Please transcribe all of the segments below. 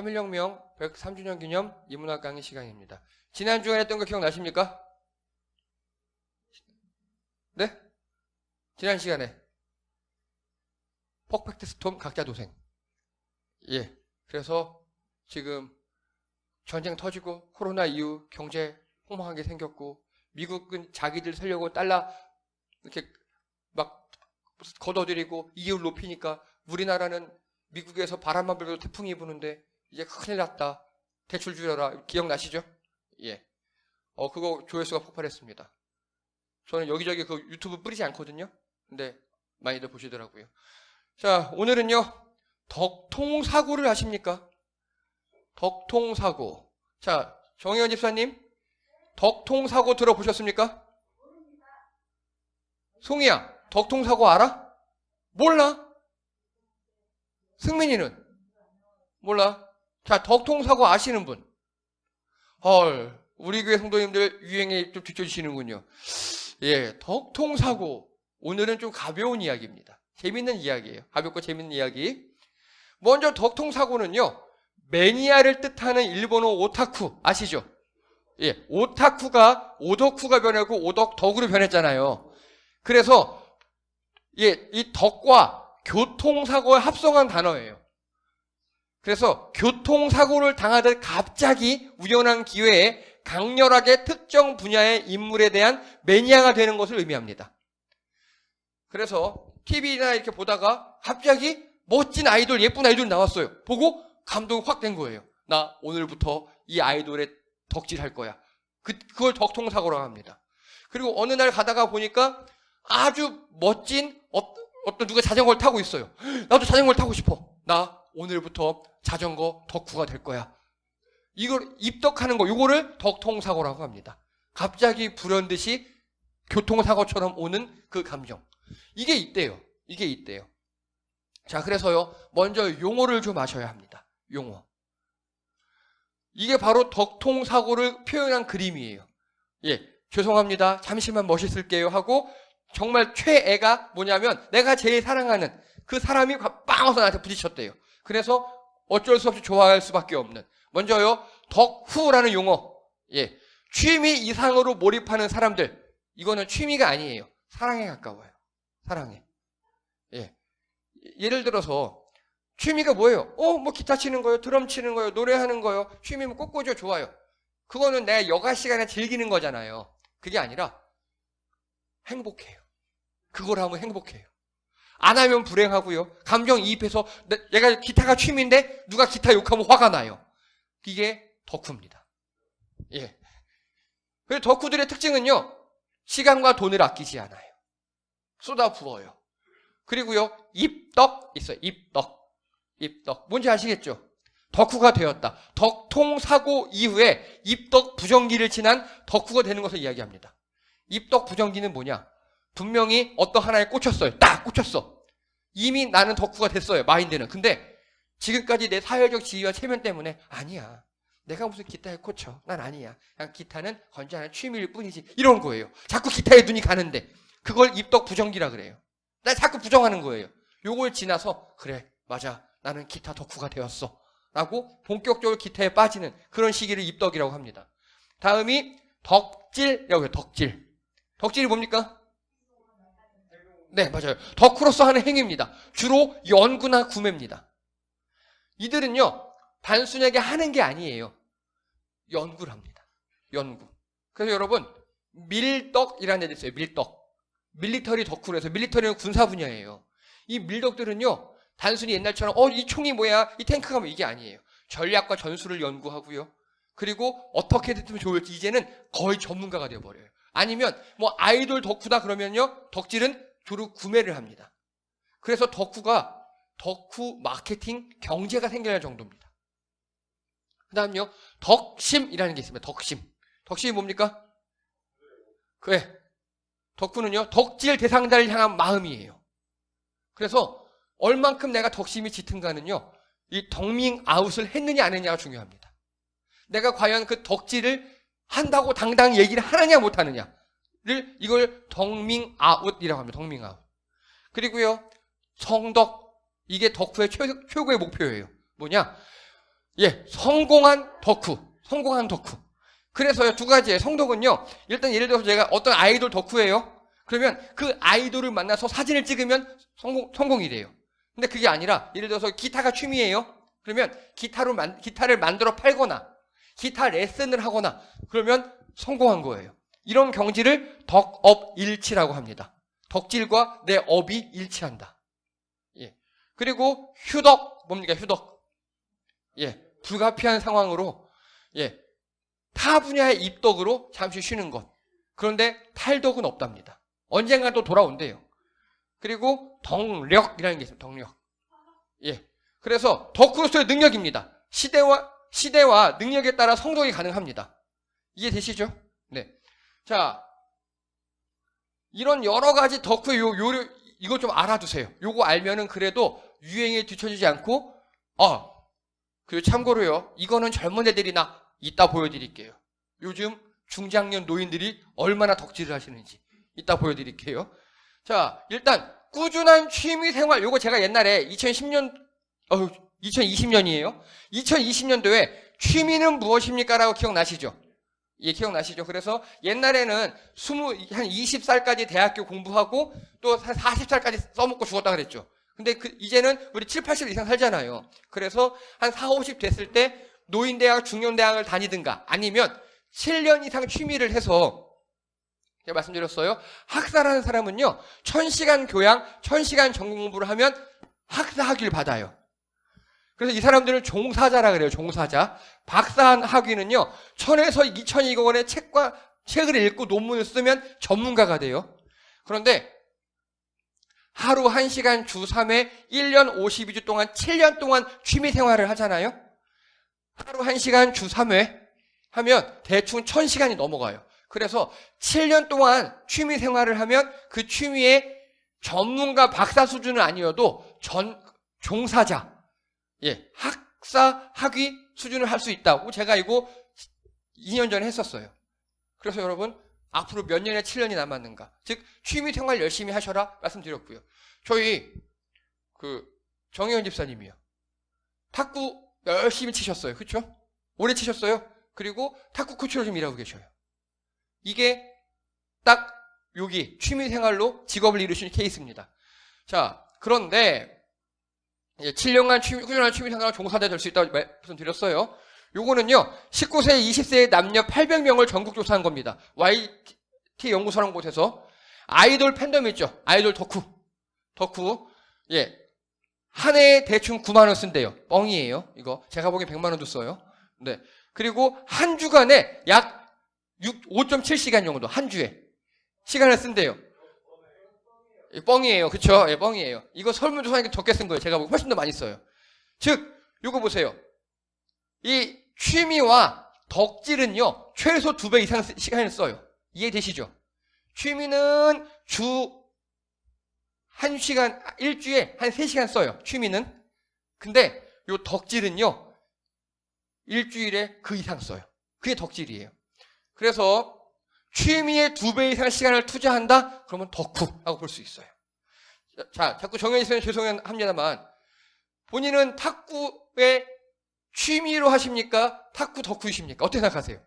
3.1혁명 103주년 기념 인문학 강의 시간입니다. 지난 주간에 했던 거 기억나십니까? 네? 지난 시간에 퍼펙트 스톰 각자 도생. 예. 그래서 지금 전쟁 터지고 코로나 이후 경제 폭망하게 생겼고 미국은 자기들 살려고 달러 이렇게 막 걷어들이고 이율 높이니까 우리나라는 미국에서 바람만 불어도 태풍이 부는데 이제 큰일 났다. 대출 줄여라. 기억나시죠? 예. 그거 조회수가 폭발했습니다. 저는 여기저기 그 유튜브 뿌리지 않거든요. 근데 많이들 보시더라고요. 자, 오늘은요. 덕통사고를 아십니까? 덕통사고. 자, 정혜원 집사님. 덕통사고 들어보셨습니까? 송이야, 덕통사고 알아? 몰라? 승민이는? 몰라? 자, 덕통사고 아시는 분? 헐, 우리 교회 성도님들 유행에 좀 뒤쳐주시는군요. 예, 덕통사고. 오늘은 좀 가벼운 이야기입니다. 재밌는 이야기예요. 가볍고 재밌는 이야기. 먼저 덕통사고는요, 매니아를 뜻하는 일본어 오타쿠 아시죠? 예, 오타쿠가 오덕후가 변하고 오덕덕으로 변했잖아요. 그래서 예, 이 덕과 교통사고에 합성한 단어예요. 그래서 교통사고를 당하듯 갑자기 우연한 기회에 강렬하게 특정 분야의 인물에 대한 매니아가 되는 것을 의미합니다. 그래서 TV나 이렇게 보다가 갑자기 멋진 아이돌, 예쁜 아이돌 나왔어요. 보고 감동이 확 된 거예요. 나 오늘부터 이 아이돌에 덕질할 거야. 그걸 덕통사고라고 합니다. 그리고 어느 날 가다가 보니까 아주 멋진 어떤 누가 자전거를 타고 있어요. 나도 자전거를 타고 싶어. 나 오늘부터 자전거 덕후가 될 거야. 이걸 입덕하는 거, 이거를 덕통사고라고 합니다. 갑자기 불현듯이 교통사고처럼 오는 그 감정. 이게 있대요. 이게 있대요. 자, 그래서요, 먼저 용어를 좀 아셔야 합니다. 용어. 이게 바로 덕통사고를 표현한 그림이에요. 예, 죄송합니다. 잠시만 멋있을게요 하고 정말 최애가 뭐냐면 내가 제일 사랑하는 그 사람이 빵 와서 나한테 부딪혔대요. 그래서 어쩔 수 없이 좋아할 수밖에 없는. 먼저요, 덕후라는 용어. 예, 취미 이상으로 몰입하는 사람들. 이거는 취미가 아니에요. 사랑에 가까워요. 사랑에. 예, 예를 들어서 취미가 뭐예요? 뭐 기타 치는 거요, 드럼 치는 거요, 노래하는 거요. 취미면 꽃꽂이요, 좋아요. 그거는 내가 여가 시간에 즐기는 거잖아요. 그게 아니라 행복해요. 그걸 하면 행복해요. 안 하면 불행하고요. 감정이입해서 내가 기타가 취미인데 누가 기타 욕하면 화가 나요. 이게 덕후입니다. 예. 그래서 덕후들의 특징은요, 시간과 돈을 아끼지 않아요. 쏟아 부어요. 그리고요, 입덕 있어요. 입덕. 뭔지 아시겠죠? 덕후가 되었다. 덕통사고 이후에 입덕 부정기를 지난 덕후가 되는 것을 이야기합니다. 입덕 부정기는 뭐냐? 분명히 어떤 하나에 꽂혔어요. 딱 꽂혔어. 이미 나는 덕후가 됐어요. 마인드는. 근데 지금까지 내 사회적 지위와 체면 때문에 아니야. 내가 무슨 기타에 꽂혀. 난 아니야. 그냥 기타는 건전한 취미일 뿐이지. 이런 거예요. 자꾸 기타에 눈이 가는데 그걸 입덕 부정기라 그래요. 나 자꾸 부정하는 거예요. 요걸 지나서 그래, 맞아. 나는 기타 덕후가 되었어. 라고 본격적으로 기타에 빠지는 그런 시기를 입덕이라고 합니다. 다음이 덕질이라고 해요. 덕질. 덕질이 뭡니까? 네, 맞아요. 덕후로서 하는 행위입니다. 주로 연구나 구매입니다. 이들은요, 단순하게 하는 게 아니에요. 연구를 합니다. 연구. 그래서 여러분, 밀덕이라는 애들 있어요. 밀덕. 밀리터리 덕후로 해서 밀리터리는 군사 분야예요. 이 밀덕들은요, 단순히 옛날처럼 이 총이 뭐야, 이 탱크가 뭐, 이게 아니에요. 전략과 전술을 연구하고요. 그리고 어떻게 됐으면 좋을지 이제는 거의 전문가가 되어버려요. 아니면 뭐 아이돌 덕후다 그러면요, 덕질은 주로 구매를 합니다. 그래서 덕후 마케팅 경제가 생겨날 정도입니다. 그 다음요, 덕심이라는 게 있습니다. 덕심이 뭡니까? 그래, 덕후는요, 덕질 대상자를 향한 마음이에요. 그래서 얼만큼 내가 덕심이 짙은가는요, 이 덕밍 아웃을 했느냐 안 했느냐가 중요합니다. 내가 과연 그 덕질을 한다고 당당히 얘기를 하느냐 못하느냐를, 이걸 덕밍 아웃이라고 합니다. 덕밍 아웃. 그리고요, 성덕. 이게 덕후의 최고의 목표예요. 뭐냐? 예, 성공한 덕후. 성공한 덕후. 그래서요, 두 가지예요. 성덕은요, 일단 예를 들어서 제가 어떤 아이돌 덕후예요. 그러면 그 아이돌을 만나서 사진을 찍으면 성공이 돼요. 근데 그게 아니라 예를 들어서 기타가 취미예요. 그러면 기타를 만들어 팔거나 기타 레슨을 하거나 그러면 성공한 거예요. 이런 경지를 덕업일치라고 합니다. 덕질과 내 업이 일치한다. 예. 그리고 휴덕, 뭡니까? 휴덕. 예. 불가피한 상황으로, 예. 타 분야의 입덕으로 잠시 쉬는 것. 그런데 탈덕은 없답니다. 언젠가 또 돌아온대요. 그리고 덕력이라는 게 있어요. 덕력. 예. 그래서 덕후로서의 능력입니다. 시대와 능력에 따라 성덕이 가능합니다. 이해되시죠? 네. 자, 이런 여러 가지 덕후의 요령, 이거 좀 알아두세요. 요거 알면은 그래도 유행에 뒤처지지 않고, 그리고 참고로요, 이거는 젊은 애들이나 이따 보여드릴게요. 요즘 중장년 노인들이 얼마나 덕질을 하시는지 이따 보여드릴게요. 자, 일단 꾸준한 취미 생활, 요거 제가 옛날에 2020년이에요. 2020년도에 취미는 무엇입니까? 라고 기억나시죠? 예, 기억나시죠? 그래서 옛날에는 한 20살까지 대학교 공부하고 또 40살까지 써먹고 죽었다 그랬죠. 근데 이제는 우리 7, 80 이상 살잖아요. 그래서 한 40, 50 됐을 때 노인대학, 중년대학을 다니든가 아니면 7년 이상 취미를 해서 제가 말씀드렸어요. 학사라는 사람은요, 1000시간 교양, 1000시간 전공 공부를 하면 학사 학위를 받아요. 그래서 이 사람들은 종사자라 그래요. 종사자. 박사 학위는요, 1000에서 2000여 권의 책을 읽고 논문을 쓰면 전문가가 돼요. 그런데 하루 1시간 주 3회 1년 52주 동안 7년 동안 취미 생활을 하잖아요. 하루 1시간 주 3회 하면 대충 1000시간이 넘어가요. 그래서 7년 동안 취미 생활을 하면 그 취미의 전문가 박사 수준은 아니어도 종사자, 예, 학사 학위 수준을 할 수 있다고 제가 이거 2년 전에 했었어요. 그래서 여러분, 앞으로 몇 년에 7년이 남았는가? 즉, 취미 생활 열심히 하셔라 말씀드렸고요. 저희 정혜원 집사님이요. 탁구 열심히 치셨어요. 그렇죠? 오래 치셨어요. 그리고 탁구 코치로 좀 일하고 계셔요. 이게 딱 여기 취미 생활로 직업을 이루신 케이스입니다. 자, 그런데 7년간 꾸준한 취미 생활로 종사자 될 수 있다고 말씀드렸어요. 요거는요, 19세, 20세의 남녀 800명을 전국 조사한 겁니다. YT 연구소라는 곳에서. 아이돌 팬덤 있죠? 아이돌 덕후. 예. 한 해에 대충 9만원 쓴대요. 뻥이에요. 이거. 제가 보기엔 100만원도 써요. 네. 그리고 한 주간에 약 5.7시간 정도, 한 주에 시간을 쓴대요. 뻥이에요. 그쵸? 예, 뻥이에요. 이거 설문조사하니까 적게 쓴 거예요. 제가 보기 훨씬 더 많이 써요. 즉, 요거 보세요. 이 취미와 덕질은요, 최소 2배 이상 시간을 써요. 이해되시죠? 취미는 주 1시간, 일주일에 한 3시간 써요. 취미는. 근데 요 덕질은요, 일주일에 그 이상 써요. 그게 덕질이에요. 그래서 취미에 2배 이상 시간을 투자한다? 그러면 덕후라고 볼 수 있어요. 자, 자꾸 정현희 선생님 죄송합니다만, 본인은 탁구의 취미로 하십니까? 탁구 덕후이십니까? 어떻게 생각하세요?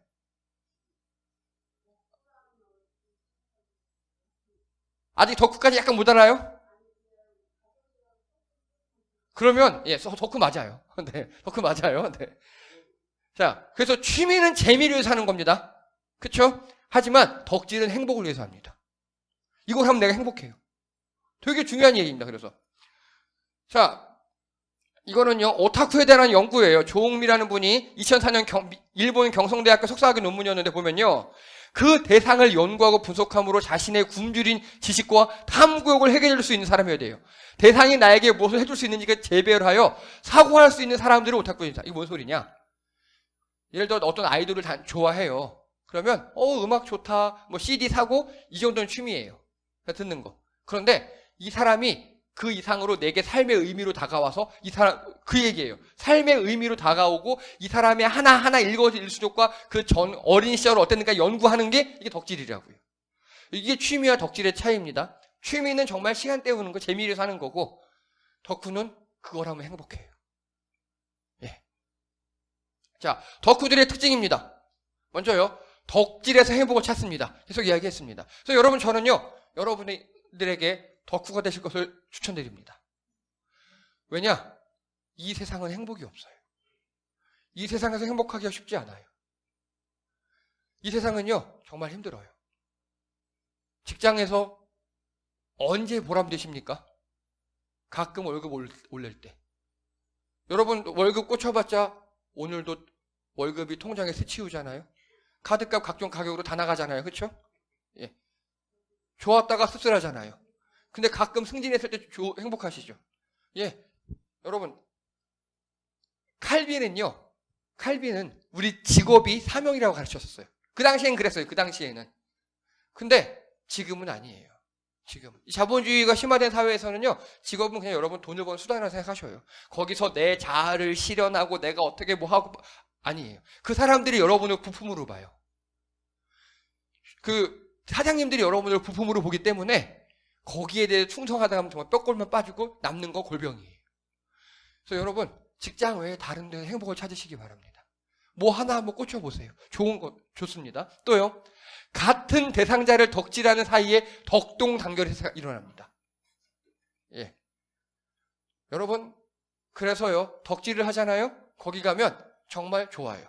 아직 덕후까지 약간 못 알아요? 그러면, 예, 덕후 맞아요. 네, 덕후 맞아요. 네. 자, 그래서 취미는 재미를 위해서 하는 겁니다. 그쵸? 하지만 덕질은 행복을 위해서 합니다. 이걸 하면 내가 행복해요. 되게 중요한 얘기입니다. 그래서. 자, 이거는요, 오타쿠에 대한 연구예요. 조홍미라는 분이 2004년 일본 경성대학교 석사학위 논문이었는데 보면요, 그 대상을 연구하고 분석함으로 자신의 굶주린 지식과 탐구욕을 해결할 수 있는 사람이어야 돼요. 대상이 나에게 무엇을 해줄 수 있는지가 재배열하여 사고할 수 있는 사람들이 오타쿠입니다. 이게 뭔 소리냐? 예를 들어 어떤 아이돌을 좋아해요. 그러면 음악 좋다, 뭐 CD 사고, 이 정도는 취미예요. 듣는 거. 그런데 이 사람이 그 이상으로 내게 삶의 의미로 다가와서 이 사람, 그 얘기예요. 삶의 의미로 다가오고 이 사람의 하나하나 일거일수족과 그 전 어린 시절 어땠는가 연구하는 게 이게 덕질이라고요. 이게 취미와 덕질의 차이입니다. 취미는 정말 시간 때우는 거, 재미를 사는 거고, 덕후는 그걸 하면 행복해요. 예. 자, 덕후들의 특징입니다. 먼저요, 덕질에서 행복을 찾습니다. 계속 이야기했습니다. 그래서 여러분, 저는요, 여러분들에게 덕후가 되실 것을 추천드립니다. 왜냐? 이 세상은 행복이 없어요. 이 세상에서 행복하기가 쉽지 않아요. 이 세상은요, 정말 힘들어요. 직장에서 언제 보람되십니까? 가끔 월급 올릴 때. 여러분, 월급 꽂혀봤자 오늘도 월급이 통장에 스치우잖아요. 카드값 각종 가격으로 다 나가잖아요. 그렇죠? 예. 좋았다가 씁쓸하잖아요. 근데 가끔 승진했을 때 행복하시죠? 예. 여러분, 칼빈은 우리 직업이 사명이라고 가르쳤었어요. 그 당시엔 그랬어요. 그 당시에는. 근데 지금은 아니에요. 지금 이 자본주의가 심화된 사회에서는요, 직업은 그냥 여러분 돈을 버는 수단이라고 생각하셔요. 거기서 내 자아를 실현하고 내가 어떻게 뭐 하고, 아니에요. 그 사람들이 여러분을 부품으로 봐요. 그 사장님들이 여러분을 부품으로 보기 때문에 거기에 대해 충성하다 하면 정말 뼈골만 빠지고 남는 거 골병이에요. 그래서 여러분, 직장 외에 다른 데 행복을 찾으시기 바랍니다. 뭐 하나 한번 꽂혀보세요. 좋은 거 좋습니다. 또요, 같은 대상자를 덕질하는 사이에 덕동단결이 일어납니다. 예. 여러분, 그래서요, 덕질을 하잖아요? 거기 가면 정말 좋아요.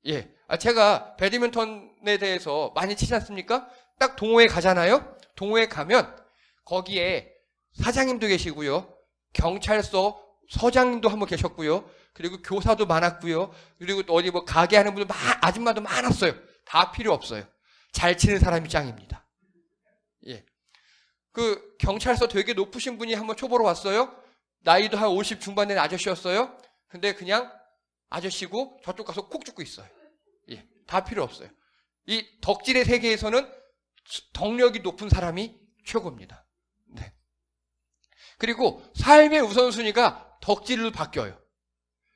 예. 제가 배드민턴에 대해서 많이 치지 않습니까? 딱 동호회 가잖아요? 동호회 가면 거기에 사장님도 계시고요, 경찰서 서장님도 한 분 계셨고요, 그리고 교사도 많았고요, 그리고 또 어디 뭐 가게 하는 분들 아줌마도 많았어요. 다 필요 없어요. 잘 치는 사람이 짱입니다. 예. 그 경찰서 되게 높으신 분이 한번 초보로 왔어요. 나이도 한 50 중반 된 아저씨였어요. 근데 그냥 아저씨고 저쪽 가서 콕 죽고 있어요. 예. 다 필요 없어요. 이 덕질의 세계에서는 덕력이 높은 사람이 최고입니다. 네. 그리고 삶의 우선순위가 덕질로 바뀌어요.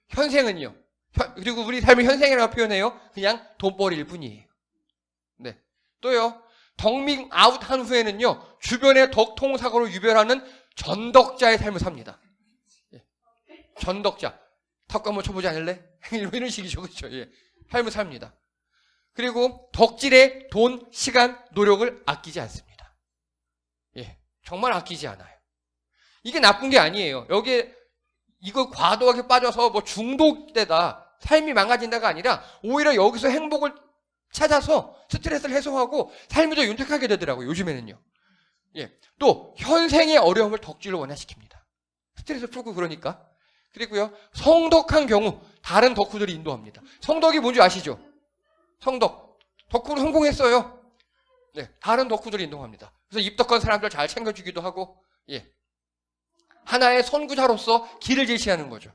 현생은요. 그리고 우리 삶을 현생이라고 표현해요. 그냥 돈벌이일 뿐이에요. 네. 또요, 덕밍 아웃 한 후에는요, 주변의 덕통사고로 유별하는 전덕자의 삶을 삽니다. 예. 전덕자. 탁구 한번 쳐보지 않을래? 이런 식이죠. 그렇죠? 예. 삶을 삽니다. 그리고 덕질에 돈, 시간, 노력을 아끼지 않습니다. 예. 정말 아끼지 않아요. 이게 나쁜 게 아니에요. 여기에 이거 과도하게 빠져서 뭐 중독되다, 삶이 망가진다가 아니라 오히려 여기서 행복을 찾아서 스트레스를 해소하고 삶이 더 윤택하게 되더라고요. 요즘에는요. 예. 또 현생의 어려움을 덕질로 완화시킵니다. 스트레스 풀고 그러니까. 그리고요, 성덕한 경우 다른 덕후들이 인도합니다. 성덕이 뭔지 아시죠? 성덕. 덕후로 성공했어요. 네. 다른 덕후들이 인도합니다. 그래서 입덕한 사람들 잘 챙겨주기도 하고, 예. 하나의 선구자로서 길을 제시하는 거죠.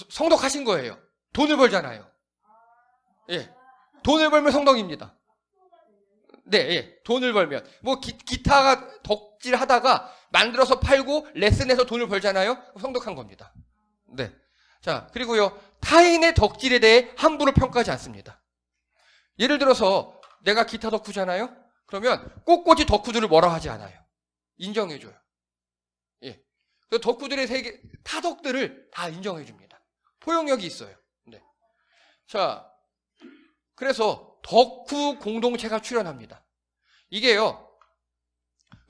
성덕하신 거예요. 돈을 벌잖아요. 예. 돈을 벌면 성덕입니다. 네, 예. 돈을 벌면. 뭐, 기타가 덕질 하다가 만들어서 팔고 레슨해서 돈을 벌잖아요? 성덕한 겁니다. 네. 자, 그리고요, 타인의 덕질에 대해 함부로 평가하지 않습니다. 예를 들어서, 내가 기타 덕후잖아요? 그러면 꼿꼿이 덕후들을 뭐라 하지 않아요. 인정해줘요. 예. 그래서 덕후들의 세계, 타덕들을 다 인정해줍니다. 포용력이 있어요. 네. 자, 그래서 덕후 공동체가 출현합니다. 이게요,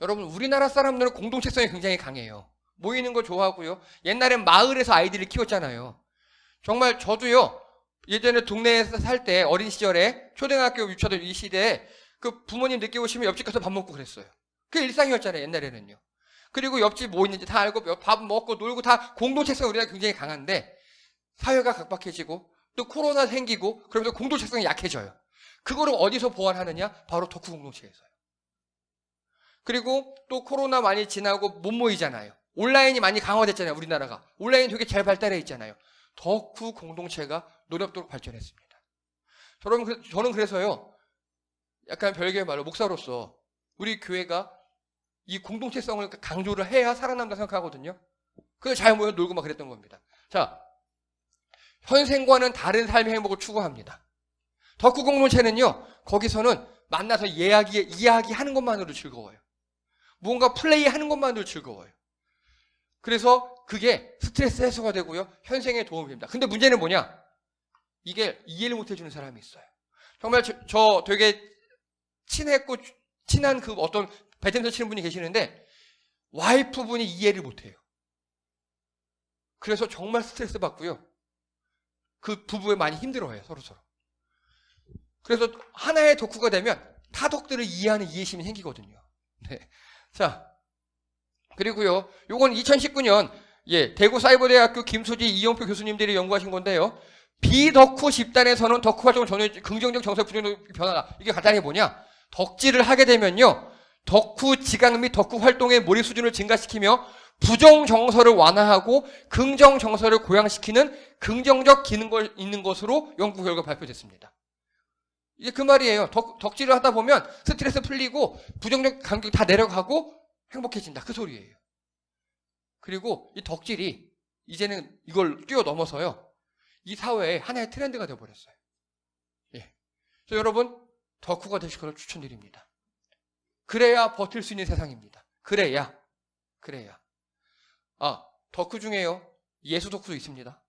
여러분, 우리나라 사람들은 공동체성이 굉장히 강해요. 모이는 거 좋아하고요. 옛날엔 마을에서 아이들을 키웠잖아요. 정말 저도요, 예전에 동네에서 살 때 어린 시절에 초등학교, 유치원 이 시대에 그 부모님 늦게 오시면 옆집 가서 밥 먹고 그랬어요. 그게 일상이었잖아요, 옛날에는요. 그리고 옆집 뭐 있는지 다 알고 밥 먹고 놀고 다 공동체성이 우리가 굉장히 강한데 사회가 각박해지고 또 코로나 생기고 그러면서 공동체성이 약해져요. 그거를 어디서 보완하느냐? 바로 덕후 공동체에서요. 그리고 또 코로나 많이 지나고 못 모이잖아요. 온라인이 많이 강화됐잖아요, 우리나라가. 온라인 되게 잘 발달해 있잖아요. 덕후 공동체가 노력도록 발전했습니다. 저는 그래서요, 약간 별개의 말로 목사로서 우리 교회가 이 공동체성을 강조를 해야 살아남는다 생각하거든요. 그래서 잘 모여 놀고 막 그랬던 겁니다. 자, 현생과는 다른 삶의 행복을 추구합니다. 덕후 공동체는요, 거기서는 만나서 이야기하는 것만으로 즐거워요. 무언가 플레이하는 것만으로 즐거워요. 그래서 그게 스트레스 해소가 되고요. 현생에 도움이 됩니다. 근데 문제는 뭐냐? 이게 이해를 못 해주는 사람이 있어요. 정말 저 되게 친한 그 어떤 배드민턴 치는 분이 계시는데 와이프분이 이해를 못 해요. 그래서 정말 스트레스 받고요. 그 부부에 많이 힘들어해요. 서로서로. 그래서 하나의 덕후가 되면 타 덕들을 이해하는 이해심이 생기거든요. 네. 자, 그리고요. 요건 2019년 대구사이버대학교 김수지, 이용표 교수님들이 연구하신 건데요. 비덕후 집단에서는 덕후 활동 전후의 긍정적 정서 부정적 변화가 이게 간단히 뭐냐? 덕질을 하게 되면요. 덕후 지각 및 덕후 활동의 몰입 수준을 증가시키며 부정 정서를 완화하고 긍정 정서를 고양시키는 긍정적 기능이 있는 것으로 연구 결과 발표됐습니다. 이게 그 말이에요. 덕질을 하다 보면 스트레스 풀리고 부정적 감정 다 내려가고 행복해진다. 그 소리예요. 그리고 이 덕질이 이제는 이걸 뛰어넘어서요. 이 사회에 하나의 트렌드가 되어버렸어요. 예. 그래서 여러분 덕후가 되실 것을 추천드립니다. 그래야 버틸 수 있는 세상입니다. 그래야. 덕후 중에요. 예수 덕후도 있습니다.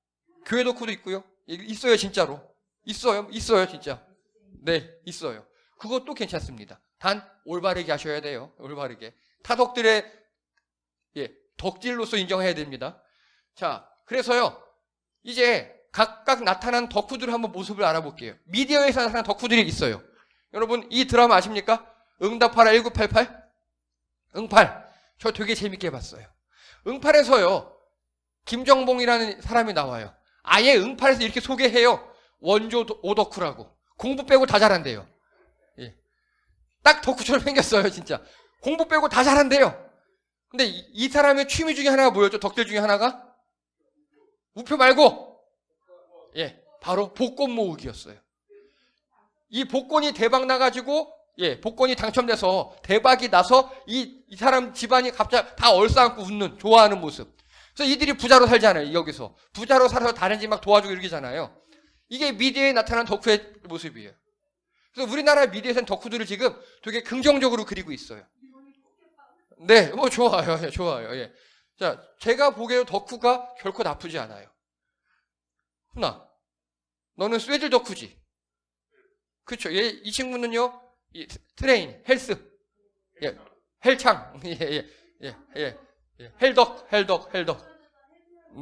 교회 덕후도 있고요. 있어요, 진짜로. 있어요, 진짜. 네, 있어요. 그것도 괜찮습니다. 단 올바르게 하셔야 돼요. 올바르게. 타덕들의 덕질로서 인정해야 됩니다. 자, 그래서요. 이제 각각 나타난 덕후들을 한번 모습을 알아볼게요. 미디어에서 나타난 덕후들이 있어요. 여러분 이 드라마 아십니까? 응답하라 1988? 응팔. 저 되게 재밌게 봤어요. 응팔에서요. 김정봉이라는 사람이 나와요. 아예 응팔에서 이렇게 소개해요. 원조 오덕후라고. 공부 빼고 다 잘한대요. 예. 딱 덕후처럼 생겼어요, 진짜. 공부 빼고 다 잘한대요. 근데 이 사람의 취미 중에 하나가 뭐였죠? 덕질 중에 하나가? 우표 말고 바로 복권 모으기였어요. 이 복권이 대박 나가지고 복권이 당첨돼서 대박이 나서 이 사람 집안이 갑자기 다 얼싸안고 웃는 좋아하는 모습. 그래서 이들이 부자로 살잖아요. 여기서 부자로 살아서 다른 집 막 도와주고 이러잖아요. 이게 미디어에 나타난 덕후의 모습이에요. 그래서 우리나라 미디어에서는 덕후들을 지금 되게 긍정적으로 그리고 있어요. 네, 뭐 좋아요. 예. 자, 제가 보기에도 덕후가 결코 나쁘지 않아요. 훈아, 너는 쇠질 덕후지? 그렇죠. 이 친구는요, 트레인, 헬스, 헬창, 헬덕.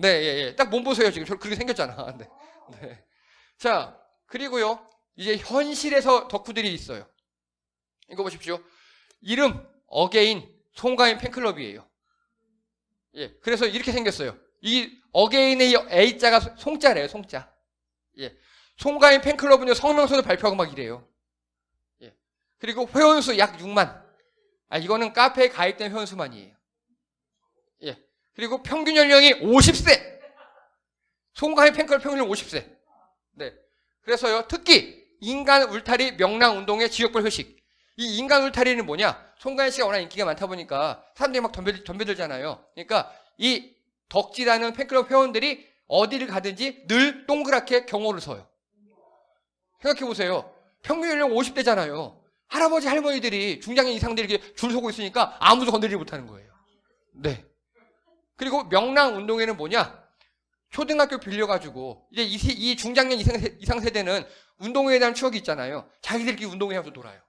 네, 딱 몸 보세요. 지금 그렇게 생겼잖아. 네. 자, 그리고요, 이제 현실에서 덕후들이 있어요. 이거 보십시오. 이름, 어게인, 송가인 팬클럽이에요. 그래서 이렇게 생겼어요. 이 어게인의 A자가 송자래요, 송자. 송가인 팬클럽은요, 성명서도 발표하고 막 이래요. 그리고 회원수 약 6만. 이거는 카페에 가입된 회원수만이에요. 그리고 평균 연령이 50세. 송가인 팬클럽 평균 연령 50세. 네. 그래서요, 특히 인간 울타리 명랑 운동의 지역별 회식. 이 인간 울타리는 뭐냐? 송가인 씨가 워낙 인기가 많다 보니까 사람들이 막 덤벼들잖아요. 그러니까 이 덕질하는 팬클럽 회원들이 어디를 가든지 늘 동그랗게 경호를 서요. 생각해보세요. 평균 연령 50대잖아요. 할아버지 할머니들이 중장년 이상들이 이렇게 줄 서고 있으니까 아무도 건드리지 못하는 거예요. 네. 그리고 명랑 운동회는 뭐냐? 초등학교 빌려가지고 이제 이 중장년 이상 세대는 운동회에 대한 추억이 있잖아요. 자기들끼리 운동회 하면서 놀아요.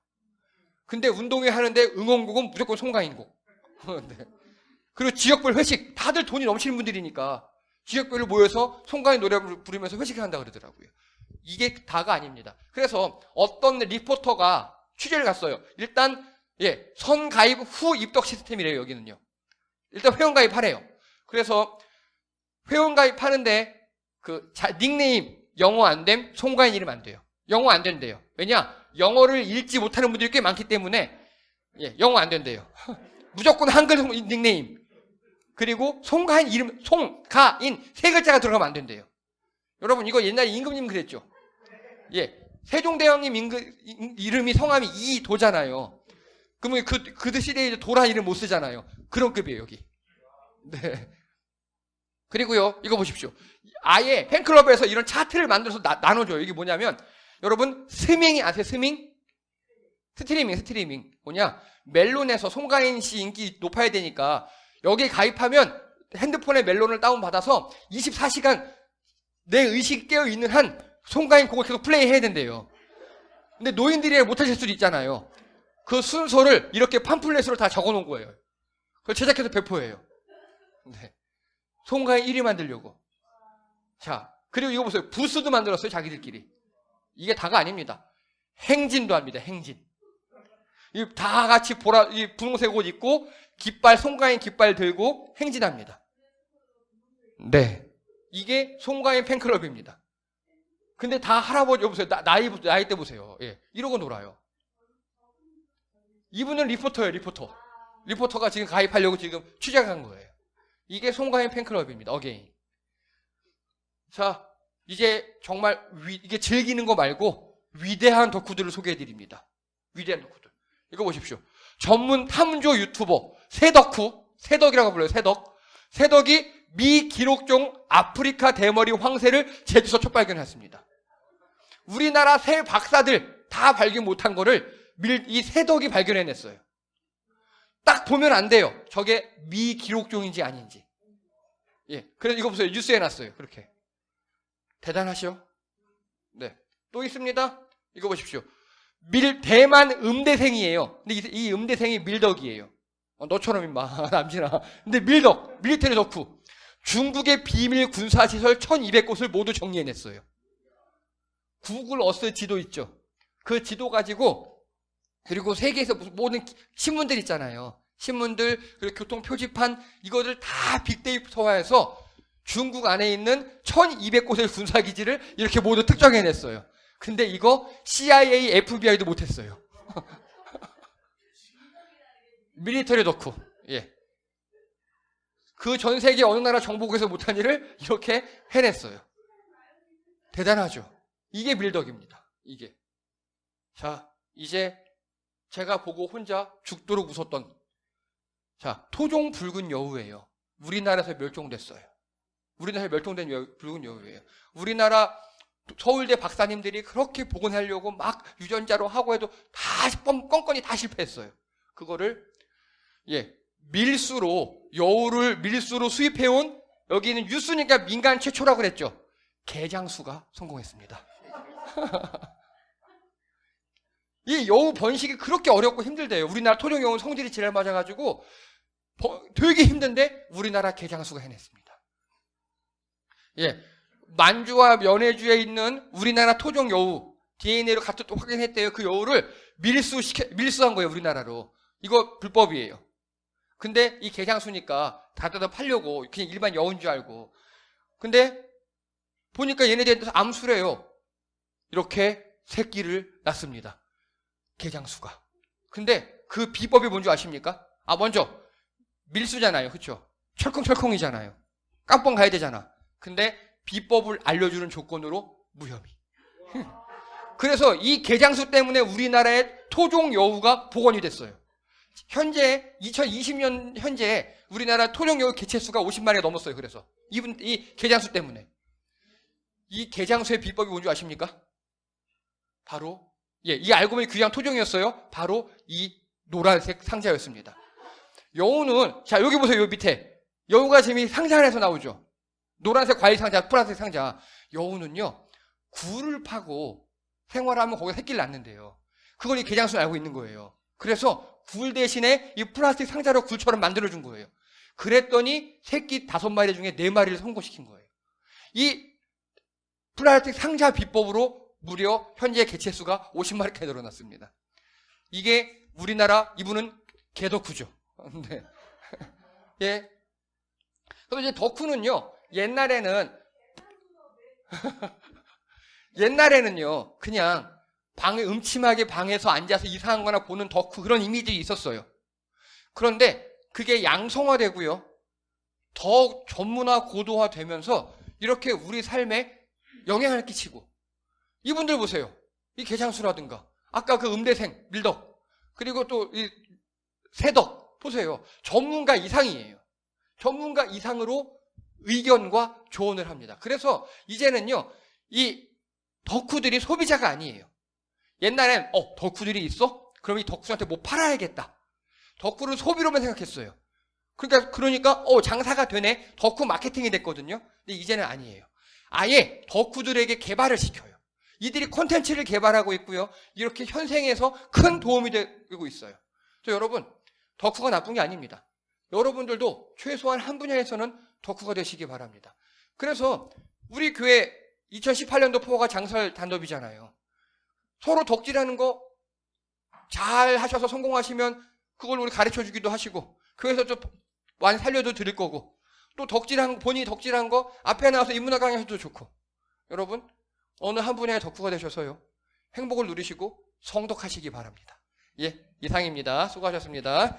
근데 운동회 하는데 응원곡은 무조건 송가인곡. 네. 그리고 지역별 회식. 다들 돈이 넘치는 분들이니까 지역별로 모여서 송가인 노래 부르면서 회식을 한다 그러더라고요. 이게 다가 아닙니다. 그래서 어떤 리포터가 취재를 갔어요. 일단 선가입 후 입덕 시스템이래요. 여기는요. 일단 회원가입하래요. 그래서 회원가입하는데 닉네임 영어 안 됨, 송가인 이름 안 돼요. 영어 안 된대요. 왜냐? 영어를 읽지 못하는 분들이 꽤 많기 때문에 영어 안 된대요. 무조건 한글 닉네임. 그리고 송가인 이름, 송가인 세 글자가 들어가면 안 된대요. 여러분 이거 옛날에 임금님 그랬죠. 세종대왕님 이름이 성함이 이도잖아요. 그러면 그 시대에 도라 이름 못 쓰잖아요. 그런 급이에요 여기. 네. 그리고요 이거 보십시오. 아예 팬클럽에서 이런 차트를 만들어서 나눠줘요. 이게 뭐냐면 여러분 스밍이 아세요? 스밍? 스트리밍 뭐냐? 멜론에서 송가인 씨 인기 높아야 되니까 여기에 가입하면 핸드폰에 멜론을 다운받아서 24시간 내 의식이 깨어있는 한 송가인 곡을 계속 플레이해야 된대요. 근데 노인들이 못하실 수도 있잖아요. 그 순서를 이렇게 팜플렛으로 다 적어놓은 거예요. 그걸 제작해서 배포해요. 네. 송가인 1위 만들려고. 자, 그리고 이거 보세요. 부스도 만들었어요, 자기들끼리. 이게 다가 아닙니다. 행진도 합니다, 행진. 다 같이 이 분홍색 옷 입고 송가인 깃발 들고 행진합니다. 네. 이게 송가인 팬클럽입니다. 근데 다 할아버지, 여보세요. 나이 때 보세요. 예. 이러고 놀아요. 이분은 리포터예요, 리포터. 리포터가 지금 가입하려고 지금 취재한 거예요. 이게 송가인 팬클럽입니다, 어게인. 자, 이제 정말 이게 즐기는 거 말고 위대한 덕후들을 소개해드립니다. 위대한 덕후들. 이거 보십시오. 전문 탐조 유튜버 새덕이라고 불러요. 새덕이 미기록종 아프리카 대머리 황새를 제주서 첫 발견했습니다. 우리나라 새 박사들 다 발견 못한 거를 이 새덕이 발견해냈어요. 딱 보면 안 돼요. 저게 미기록종인지 아닌지. 예, 그래서 이거 보세요. 뉴스에 놨어요. 그렇게. 대단하시오. 네. 또 있습니다. 이거 보십시오. 대만 음대생이에요. 근데 이 음대생이 밀덕이에요. 너처럼 임마, 남진아. 근데 밀리터리 덕후. 중국의 비밀 군사시설 1200곳을 모두 정리해냈어요. 구글 어스 지도 있죠. 그 지도 가지고, 그리고 세계에서 모든 신문들 있잖아요. 신문들, 그리고 교통 표지판, 이거를 다 빅데이터화해서 중국 안에 있는 1200곳의 군사기지를 이렇게 모두 특정해냈어요. 근데 이거 CIA, FBI도 못했어요. 밀리터리 덕후. 예. 그 전 세계 어느 나라 정보국에서 못한 일을 이렇게 해냈어요. 대단하죠. 이게 밀덕입니다. 이게. 자, 이제 제가 보고 혼자 죽도록 웃었던, 자, 토종 붉은 여우예요. 우리나라에서 멸종됐어요. 우리나라에 멸종된 붉은 여우예요. 우리나라 서울대 박사님들이 그렇게 복원하려고 막 유전자로 하고 해도 다 껌껌이 다 실패했어요. 그거를 여우를 밀수로 수입해온, 여기는 유수니까 민간 최초라고 그랬죠. 개장수가 성공했습니다. 이 여우 번식이 그렇게 어렵고 힘들대요. 우리나라 토종 여우는 성질이 지랄 맞아가지고 되게 힘든데 우리나라 개장수가 해냈습니다. 예, 만주와 연해주에 있는 우리나라 토종 여우 DNA로 또 확인했대요. 그 여우를 밀수한 거예요, 우리나라로. 이거 불법이에요. 근데 이 개장수니까 다 뜯어 팔려고 그냥 일반 여우인 줄 알고. 근데 보니까 얘네들한테 암수래요. 이렇게 새끼를 낳습니다. 개장수가. 근데 그 비법이 뭔지 아십니까? 먼저 밀수잖아요. 그렇죠? 철컹철컹이잖아요. 깜빵 가야 되잖아. 근데 비법을 알려주는 조건으로 무혐의. 그래서 이 개장수 때문에 우리나라의 토종 여우가 복원이 됐어요. 현재 2020년 현재 우리나라 토종 여우 개체수가 50마리가 넘었어요. 그래서 이 개장수 때문에. 이 개장수의 비법이 뭔지 아십니까? 바로 이 알고 보니 귀한 토종이었어요. 바로 이 노란색 상자였습니다. 여우는, 자, 여기 보세요. 여기 밑에 여우가 지금 상자 안에서 나오죠. 노란색 과일 상자, 푸란색 상자. 여우는요, 굴을 파고 생활하면 거기에 새끼를 낳는데요. 그걸 이 개장수는 알고 있는 거예요. 그래서 굴 대신에 이 플라스틱 상자로 굴처럼 만들어준 거예요. 그랬더니 새끼 5마리 중에 4마리를 성공시킨 거예요. 이 플라스틱 상자 비법으로 무려 현재 개체수가 50마리까지 늘어났습니다. 이게 우리나라, 이분은 개덕후죠. 네. 예. 그럼 이제 덕후는요, 옛날에는요, 그냥 음침하게 방에서 앉아서 이상한 거나 보는 덕후, 그런 이미지가 있었어요. 그런데 그게 양성화되고요, 더 전문화, 고도화 되면서 이렇게 우리 삶에 영향을 끼치고, 이분들 보세요. 이 개장수라든가, 아까 그 음대생, 밀덕, 그리고 또 이 새덕, 보세요. 전문가 이상이에요. 전문가 이상으로 의견과 조언을 합니다. 그래서 이제는요, 이 덕후들이 소비자가 아니에요. 옛날엔 덕후들이 있어? 그럼 이 덕후한테 뭐 팔아야겠다. 덕후를 소비로만 생각했어요. 그러니까 장사가 되네. 덕후 마케팅이 됐거든요. 근데 이제는 아니에요. 아예 덕후들에게 개발을 시켜요. 이들이 콘텐츠를 개발하고 있고요. 이렇게 현생에서 큰 도움이 되고 있어요. 그래서 여러분, 덕후가 나쁜 게 아닙니다. 여러분들도 최소한 한 분야에서는 덕후가 되시기 바랍니다. 그래서 우리 교회 2018년도 포화가 장설 단답이잖아요. 서로 덕질하는 거 잘 하셔서 성공하시면 그걸 우리 가르쳐 주기도 하시고, 교회에서 좀 많이 살려도 드릴 거고, 또 본인이 덕질한 거 앞에 나와서 인문학 강의하셔도 좋고, 여러분, 어느 한 분야의 덕후가 되셔서요, 행복을 누리시고 성덕하시기 바랍니다. 예, 이상입니다. 수고하셨습니다.